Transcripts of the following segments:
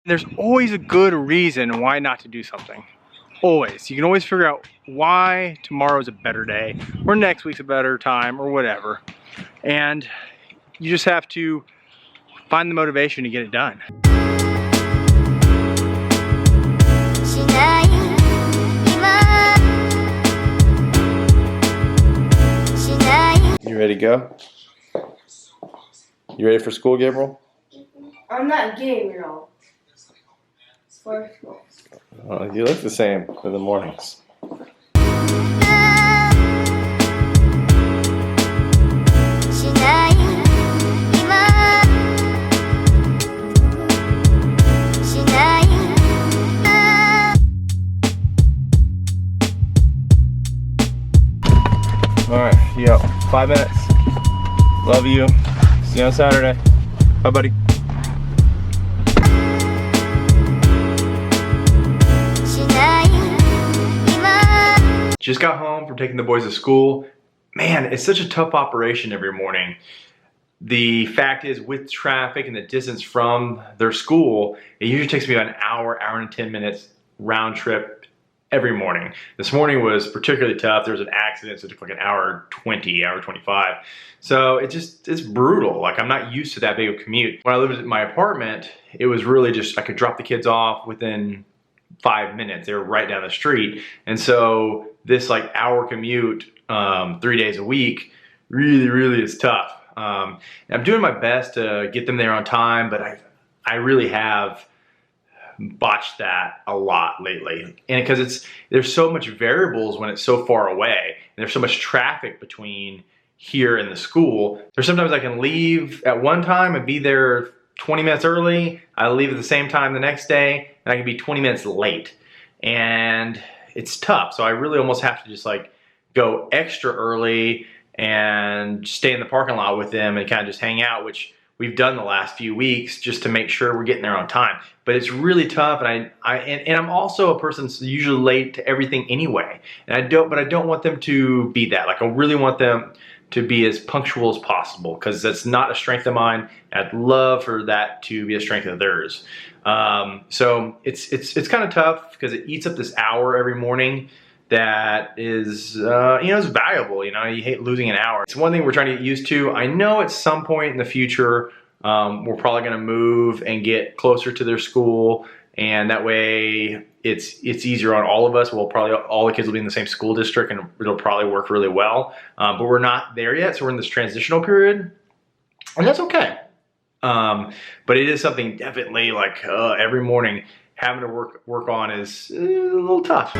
There's always a good reason why not to do something. Always. You can always figure out why tomorrow's a better day, or next week's a better time, or whatever. And you just have to find the motivation to get it done. You ready to go? You ready for school, Gabriel? I'm not getting it all. It's for school. You look the same in the mornings. Alright, yo, 5 minutes. Love you. See you on Saturday. Bye, buddy. Just got home from taking the boys to school. Man, it's such a tough operation every morning. The fact is, with traffic and the distance from their school, it usually takes me about an hour, hour and 10 minutes round trip every morning. This morning was particularly tough. There was an accident, so it took like an hour 20, hour 25. So it's brutal. Like, I'm not used to that big of a commute. When I lived in my apartment, it was really just, I could drop the kids off within 5 minutes. They were right down the street. And so this like hour commute 3 days a week really is tough. I'm doing my best to get them there on time, but I really have botched that a lot lately. And because there's so much variables when it's so far away, and there's so much traffic between here and the school. There's sometimes I can leave at one time and be there 20 minutes early. I leave at the same time the next day, and I can be 20 minutes late. And it's tough. So I really almost have to just like go extra early and stay in the parking lot with them and kind of just hang out, which we've done the last few weeks just to make sure we're getting there on time. But it's really tough, and I'm also a person that's usually late to everything anyway. And I don't want them to be that. Like, I really want them to be as punctual as possible, because that's not a strength of mine. I'd love for that to be a strength of theirs. So it's kind of tough because it eats up this hour every morning that is, is valuable. You hate losing an hour. It's one thing we're trying to get used to. I know at some point in the future, we're probably going to move and get closer to their school, and that way it's easier on all of us. All the kids will be in the same school district, and it'll probably work really well. But we're not there yet, so we're in this transitional period, and that's okay. But it is something definitely like every morning having to work on is a little tough.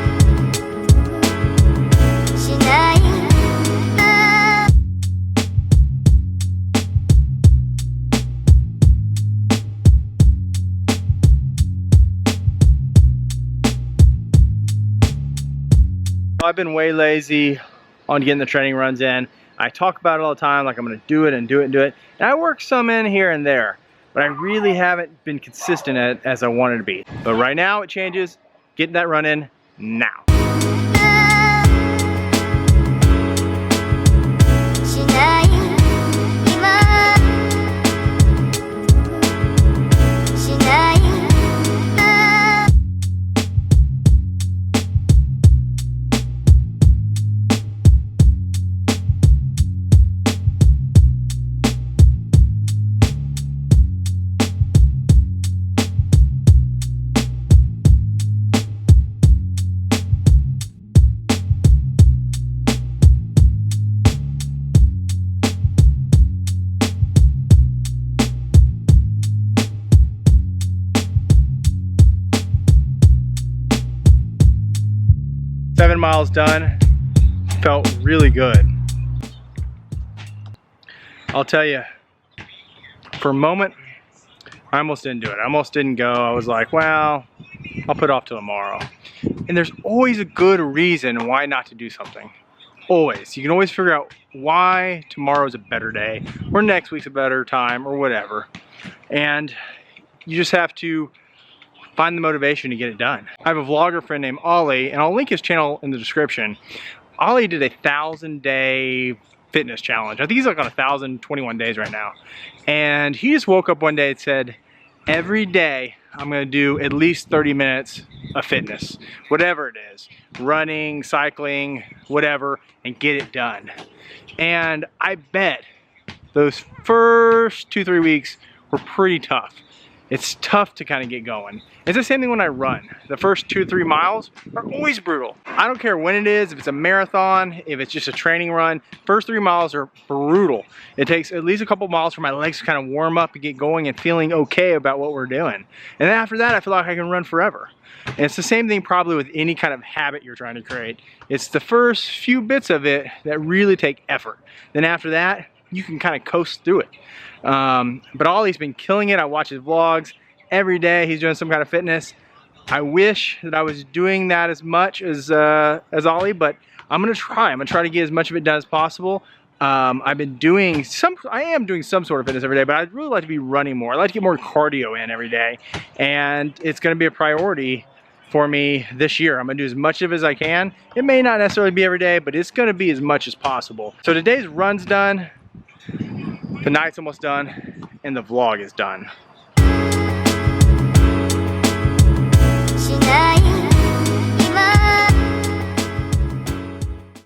've been way lazy on getting the training runs in. I talk about it all the time, like I'm gonna do it and do it and do it. And I work some in here and there, but I really haven't been consistent as I wanted to be. But right now it changes. Getting that run in now. Seven miles done, felt really good. I'll tell you, for a moment, I almost didn't do it. I almost didn't go. I was like, well, I'll put it off till tomorrow. And there's always a good reason why not to do something. Always. You can always figure out why tomorrow's a better day, or next week's a better time, or whatever. And you just have to find the motivation to get it done. I have a vlogger friend named Ollie, and I'll link his channel in the description. Ollie did a 1,000-day fitness challenge. I think he's like on 1,021 days right now. And he just woke up one day and said, every day I'm gonna do at least 30 minutes of fitness, whatever it is, running, cycling, whatever, and get it done. And I bet those first 2-3 weeks were pretty tough. It's tough to kind of get going. It's the same thing when I run. The first 2-3 miles are always brutal. I don't care when it is, if it's a marathon, if it's just a training run, first 3 miles are brutal. It takes at least a couple miles for my legs to kind of warm up and get going and feeling okay about what we're doing. And then after that, I feel like I can run forever. And it's the same thing probably with any kind of habit you're trying to create. It's the first few bits of it that really take effort. Then after that, you can kind of coast through it. But Ollie's been killing it. I watch his vlogs every day. He's doing some kind of fitness. I wish that I was doing that as much as Ollie, but I'm gonna try. I'm gonna try to get as much of it done as possible. I am doing some sort of fitness every day, but I'd really like to be running more. I'd like to get more cardio in every day, and it's gonna be a priority for me this year. I'm gonna do as much of it as I can. It may not necessarily be every day, but it's gonna be as much as possible. So today's run's done. The night's almost done, and the vlog is done.